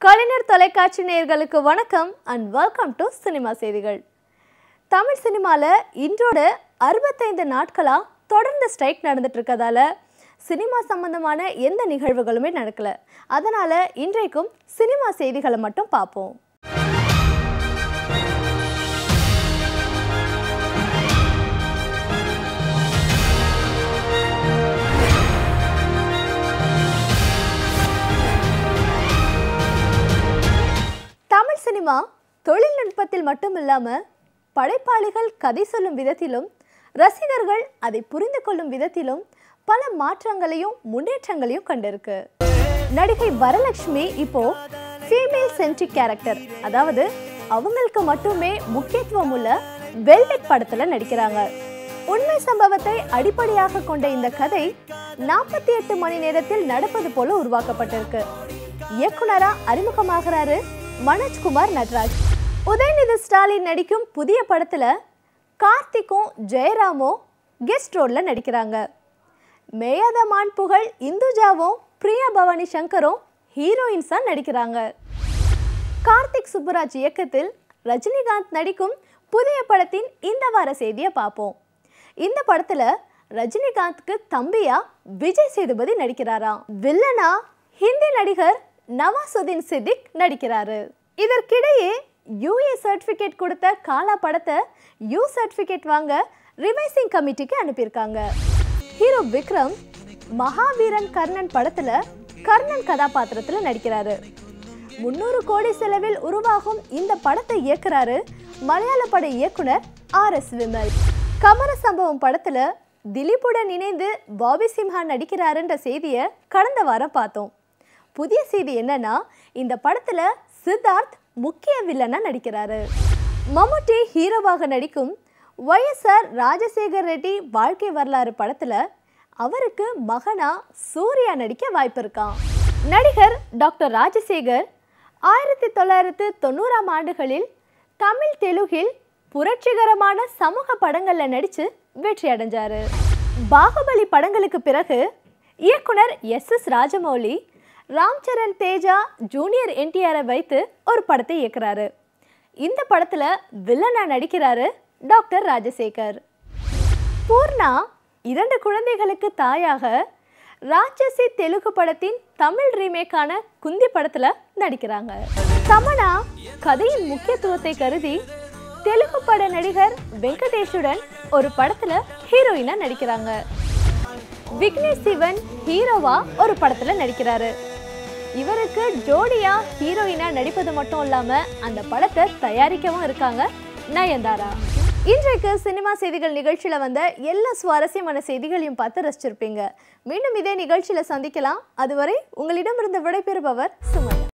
கலைஞர் தொலைக்காட்சி நேயர்களுக்கு வணக்கம் and welcome to சினிமா செய்திகள். தமிழ் சினிமால இன்றோட 65 நாட்களா தொடர்ந்து ஸ்ட்ரைக் நடந்துட்டு இருக்கதால சினிமா சம்பந்தமான எந்த நிகழ்வுகளுமே நடக்கல. அதனால இன்றைக்கும் சினிமா செய்திகளை மட்டும் பார்ப்போம். தமிழ் சினிமா தொழில்நுட்பத்தில் மட்டுமில்லாம படைப்பாளிகள் கதை சொல்லும் விதத்திலும் ரசிகர்கள் அதை புரிந்து கொள்ளும் விதத்திலும் பல மாற்றங்களையும் முன்னேற்றங்களையும் கண்டிருக்கு. நடிகை வரலட்சுமி இப்போ ஃபீமேல் சென்ட்ரிக் கேரக்டர், அதாவது அவங்களுக்கு மட்டுமே முக்கியத்துவம் உள்ள வெல்வெட் படத்துல நடிக்கிறாங்க. உண்மை சம்பவத்தை அடிப்படையாக கொண்ட இந்த கதை 48 மணி நேரத்தில் நடப்பது போல உருவாக்கப்பட்டிருக்கு. இயக்குனரா அறிமுகமாகிறாரு மனோஜ்குமார் நட்ராஜ். உதயநிதி ஸ்டாலின் நடிக்கும் புதிய படத்துல கார்த்திக்கும் ஜெயராமும் கெஸ்ட் ரோல்ல நடிக்கிறாங்க. மேயாத மான் புகழ் இந்துஜாவும் பிரியா பவானி சங்கரும் ஹீரோயின்ஸா நடிக்கிறாங்க. கார்த்திக் சுப்புராஜ் இயக்கத்தில் ரஜினிகாந்த் நடிக்கும் புதிய படத்தின் இந்த வார செய்தியை பார்ப்போம். இந்த படத்துல ரஜினிகாந்த்க்கு தம்பியா விஜய் சேதுபதி நடிக்கிறாராம். வில்லனா ஹிந்தி நடிகர் நவாசுதீன் சித்திக் நடிக்கிறாரு. இதற்கிடையே யூஏ சர்டிபிகேட் கொடுத்த காலா படத்தை யூ சர்டிபிகேட் வாங்க ரிவைசிங் கமிட்டிக்கு அனுப்பியிருக்காங்க. ஹீரோ விக்ரம் மகாவீரன் கர்ணன் படத்துல கர்ணன் கதாபாத்திரத்துல நடிக்கிறாரு. 300 கோடி செலவில் உருவாகும் இந்த படத்தை இயக்குறாரு மலையாள பட இயக்குனர் RS விமல். கமர சம்பவம் படத்துல திலீப்புடன் இணைந்து பாபி சிம்ஹா நடிக்கிறாருன்ற செய்தியை கடந்த வாரம் பார்த்தோம். புதிய செய்தி என்னன்னா, இந்த படத்துல சித்தார்த் முக்கிய வில்லனா நடிக்கிறாரு. மம்முட்டி ஹீரோவாக நடிக்கும் YSR ராஜசேகர் ரெட்டி வாழ்க்கை வரலாறு படத்துல அவருக்கு மகனா சூர்யா நடிக்க வாய்ப்பு இருக்கான். நடிகர் டாக்டர் ராஜசேகர் 1990ஆம் ஆண்டுகளில் தமிழ் தெலுங்கில் புரட்சிகரமான சமூக படங்கள்ல நடிச்சு வெற்றி அடைஞ்சாரு. பாகுபலி படங்களுக்கு பிறகு இயக்குனர் SS Rajamouli Ram Charan Teja junior NTR வைத்து ஒரு படத்தை இயக்குறாரு. இந்த படத்துல வில்லனா நடிக்கிறாரு டாக்டர் ராஜசேகர். பூர்ணா 2 குழந்தைகளுக்கு தாயாக ராட்சசி தெலுங்கு படத்தின் தமிழ் ரீமேக்கான குந்தி படத்துல நடிக்கிறாங்க. தமனா கதையின் முக்கியத்துவத்தை கருதி தெலுங்கு பட நடிகர் வெங்கடேஷுடன் ஒரு படத்துல ஹீரோயினா நடிக்கிறாங்க. விக்னேஷ் சிவன் ஹீரோவா ஒரு படத்துல நடிக்கிறாரு. இவருக்கு ஜோடியா ஹீரோயினா நடிப்பது மட்டும் இல்லாம அந்த படத்தை தயாரிக்கவும் இருக்காங்க நயன்தாரா. இன்றைக்கு சினிமா செய்திகள் நிகழ்ச்சியில வந்த எல்லா சுவாரஸ்யமான செய்திகளையும் பார்த்து ரசிச்சிருப்பீங்க. மீண்டும் இதே நிகழ்ச்சியில சந்திக்கலாம். அதுவரை உங்களிடமிருந்து விடைபெறுபவர் சுமையா.